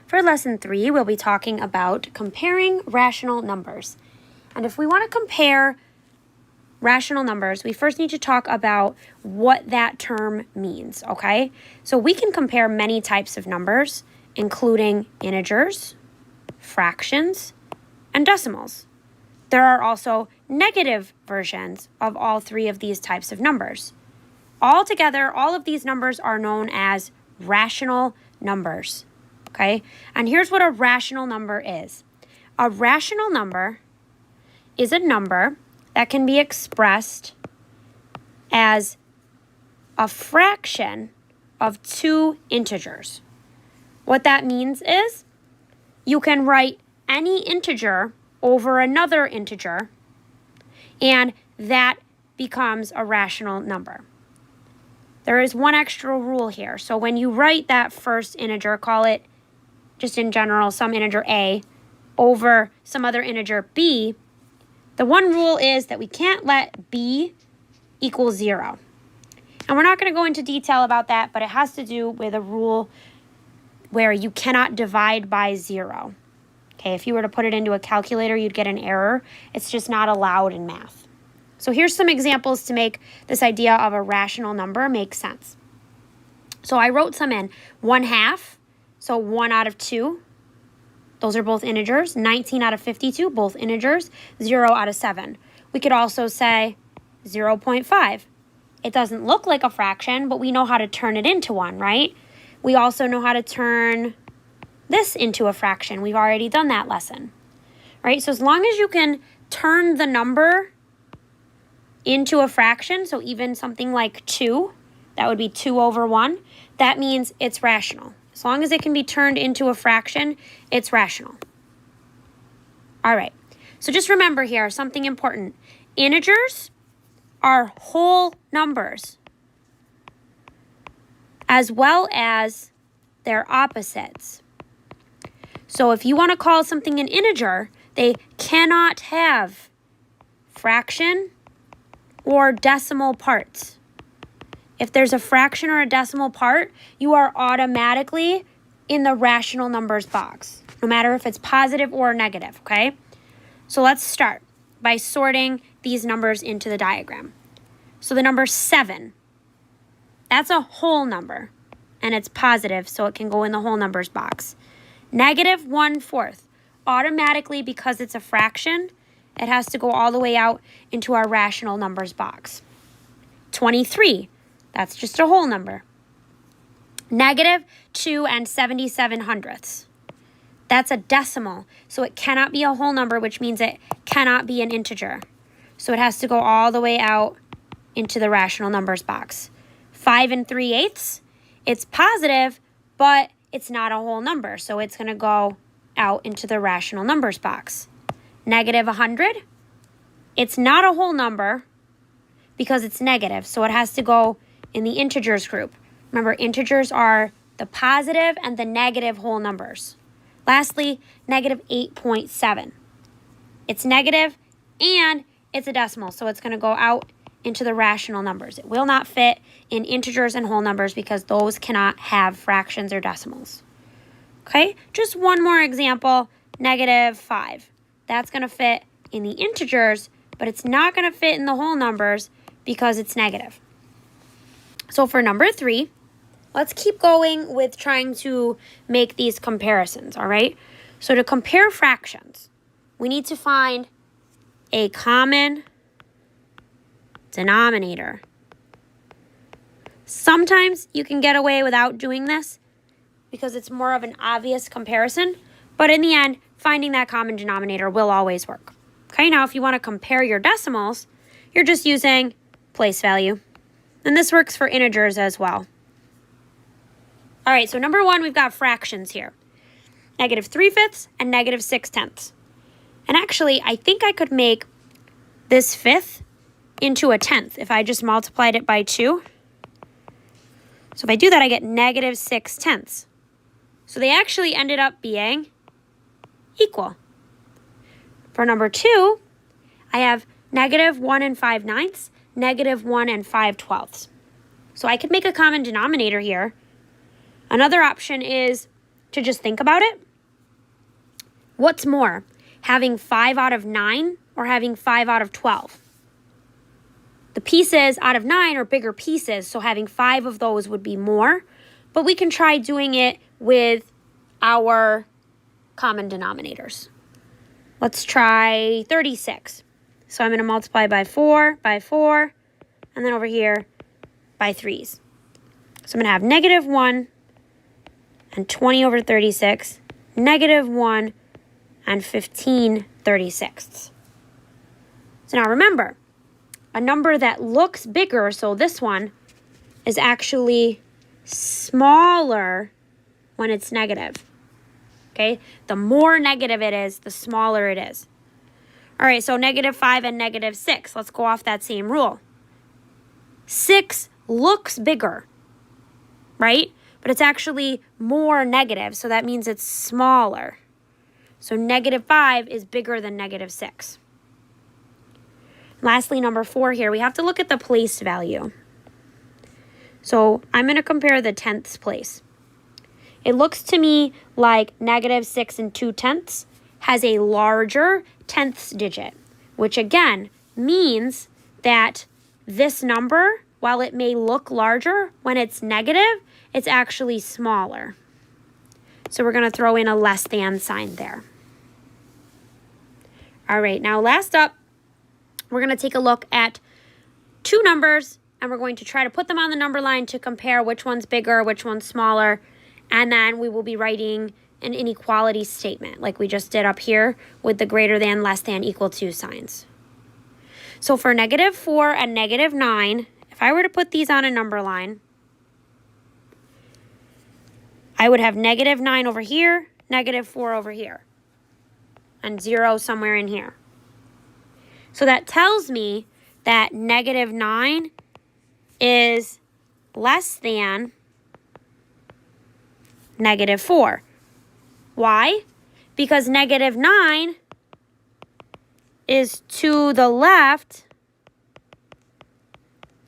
For lesson 3, we'll be talking about comparing rational numbers. And if we want to compare rational numbers, we first need to talk about what that term means, okay? So we can compare many types of numbers, including integers, fractions, and decimals. There are also negative versions of all three of these types of numbers. Altogether, all of these numbers are known as rational numbers. Okay, and here's what a rational number is. A rational number is a number that can be expressed as a fraction of two integers. What that means is you can write any integer over another integer, and that becomes a rational number. There is one extra rule here. So when you write that first integer, call it just in general, some integer a over some other integer b, the one rule is that we can't let b equal 0. And we're not going to go into detail about that, but it has to do with a rule where you cannot divide by 0. Okay, if you were to put it into a calculator, you'd get an error. It's just not allowed in math. So here's some examples to make this idea of a rational number make sense. So I wrote some in. 1/2. So 1 out of 2, those are both integers. 19 out of 52, both integers. 0 out of 7. We could also say 0.5. It doesn't look like a fraction, but we know how to turn it into one, right? We also know how to turn this into a fraction. We've already done that lesson, right? So as long as you can turn the number into a fraction, so even something like 2, that would be 2 over 1, that means it's rational. As long as it can be turned into a fraction, it's rational. All right, so just remember here something important. Integers are whole numbers, as well as their opposites. So if you want to call something an integer, they cannot have fraction or decimal parts. If there's a fraction or a decimal part, you are automatically in the rational numbers box, no matter if it's positive or negative, okay? So let's start by sorting these numbers into the diagram. So the number 7, that's a whole number, and it's positive, so it can go in the whole numbers box. -1/4, automatically because it's a fraction, it has to go all the way out into our rational numbers box. 23. That's just a whole number. -2 77/100. That's a decimal, so it cannot be a whole number, which means it cannot be an integer. So it has to go all the way out into the rational numbers box. 5 3/8, it's positive, but it's not a whole number, so it's going to go out into the rational numbers box. -100, it's not a whole number because it's negative, so it has to go in the integers group. Remember, integers are the positive and the negative whole numbers. Lastly, -8.7. It's negative and it's a decimal, so it's going to go out into the rational numbers. It will not fit in integers and whole numbers because those cannot have fractions or decimals. Okay, just one more example, -5. That's going to fit in the integers, but it's not going to fit in the whole numbers because it's negative. So for number 3, let's keep going with trying to make these comparisons, all right? So to compare fractions, we need to find a common denominator. Sometimes you can get away without doing this because it's more of an obvious comparison, but in the end, finding that common denominator will always work. Okay, now if you want to compare your decimals, you're just using place value. And this works for integers as well. All right, so number 1, we've got fractions here. -3/5 and -6/10. And actually, I think I could make this 5th into a 10th if I just multiplied it by 2. So if I do that, I get -6/10. So they actually ended up being equal. For number 2, I have -1 5/9, -1 5/12. So I could make a common denominator here. Another option is to just think about it. What's more, having 5 out of 9 or having 5 out of 12? The pieces out of 9 are bigger pieces, so having 5 of those would be more. But we can try doing it with our common denominators. Let's try 36. So I'm going to multiply by 4, and then over here by 3s. So I'm going to have negative 1 and 20 over 36, negative 1 and 15/36. So now remember, a number that looks bigger, so this one, is actually smaller when it's negative. Okay? The more negative it is, the smaller it is. All right, so -5 and -6. Let's go off that same rule. 6 looks bigger, right? But it's actually more negative, so that means it's smaller. So -5 is bigger than -6. Lastly, number 4 here, we have to look at the place value. So I'm going to compare the tenths place. It looks to me like -6 and 2/10 has a larger tenths digit, which again means that this number, while it may look larger, when it's negative, it's actually smaller. So we're going to throw in a less than sign there. All right, now last up, we're going to take a look at 2 numbers, and we're going to try to put them on the number line to compare which one's bigger, which one's smaller, and then we will be writing an inequality statement like we just did up here with the greater than, less than, equal to signs. So for -4 and -9, if I were to put these on a number line, I would have -9 over here, -4 over here, and 0 somewhere in here. So that tells me that -9 is less than -4. Why? Because -9 is to the left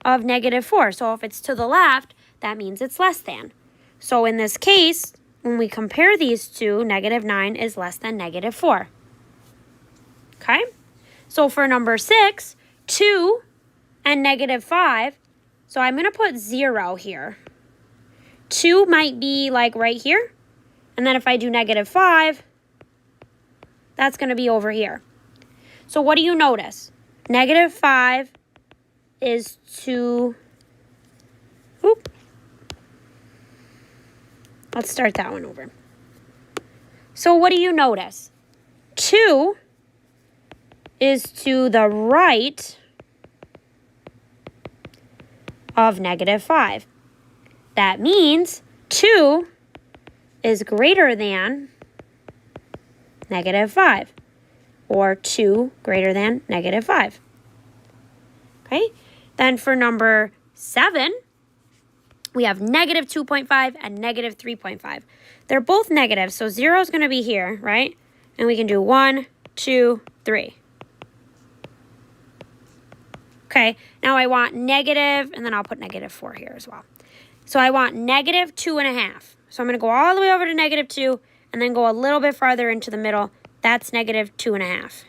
of -4. So if it's to the left, that means it's less than. So in this case, when we compare these two, -9 is less than -4. Okay? So for number 6, 2 and -5, so I'm going to put 0 here. 2 might be like right here. And then if I do -5, that's going to be over here. So what do you notice? -5 is to, let's start that one over. So what do you notice? 2 is to the right of -5. That means 2 is greater than -5, or 2 greater than -5. Okay, then for number 7, we have -2.5 and -3.5. They're both negative, so 0 is going to be here, right? And we can do 1, 2, 3. Okay, now I want negative, and then I'll put -4 here as well. So I want -2.5. So I'm going to go all the way over to -2, and then go a little bit farther into the middle. That's -2.5.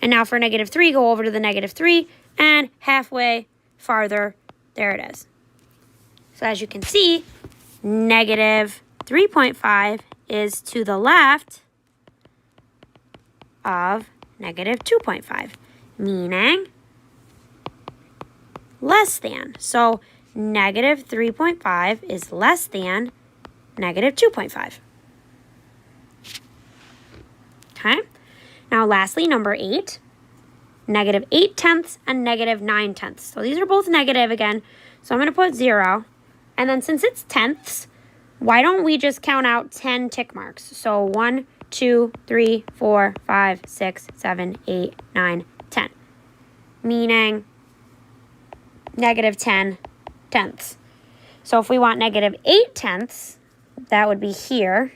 And now for -3, go over to the -3, and halfway farther, there it is. So as you can see, -3.5 is to the left of -2.5, meaning less than. So -3.5 is less than -2.5. Okay. Now lastly, number 8, -8/10 and -9/10. So these are both negative again. So I'm going to put 0. And then since it's tenths, why don't we just count out 10 tick marks? So 1, 2, 3, 4, 5, 6, 7, 8, 9, 10. Meaning -10/10. So if we want -8/10, that would be here.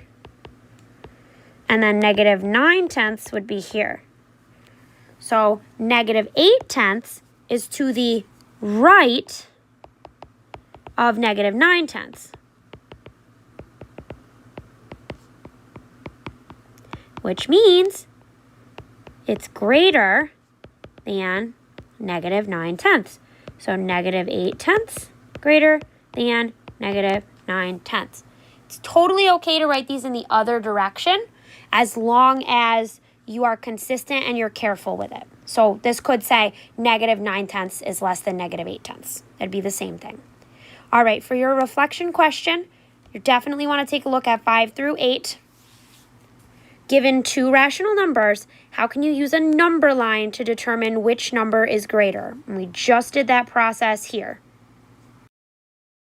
And then -9/10 would be here. So -8/10 is to the right of -9/10. which means it's greater than negative 9/10. So negative 8/10 greater than negative 9/10. It's totally okay to write these in the other direction as long as you are consistent and you're careful with it. So this could say negative 9/10 is less than negative 8/10. That'd be the same thing. All right, for your reflection question, you definitely want to take a look at 5 through 8. Given two rational numbers, how can you use a number line to determine which number is greater? And we just did that process here.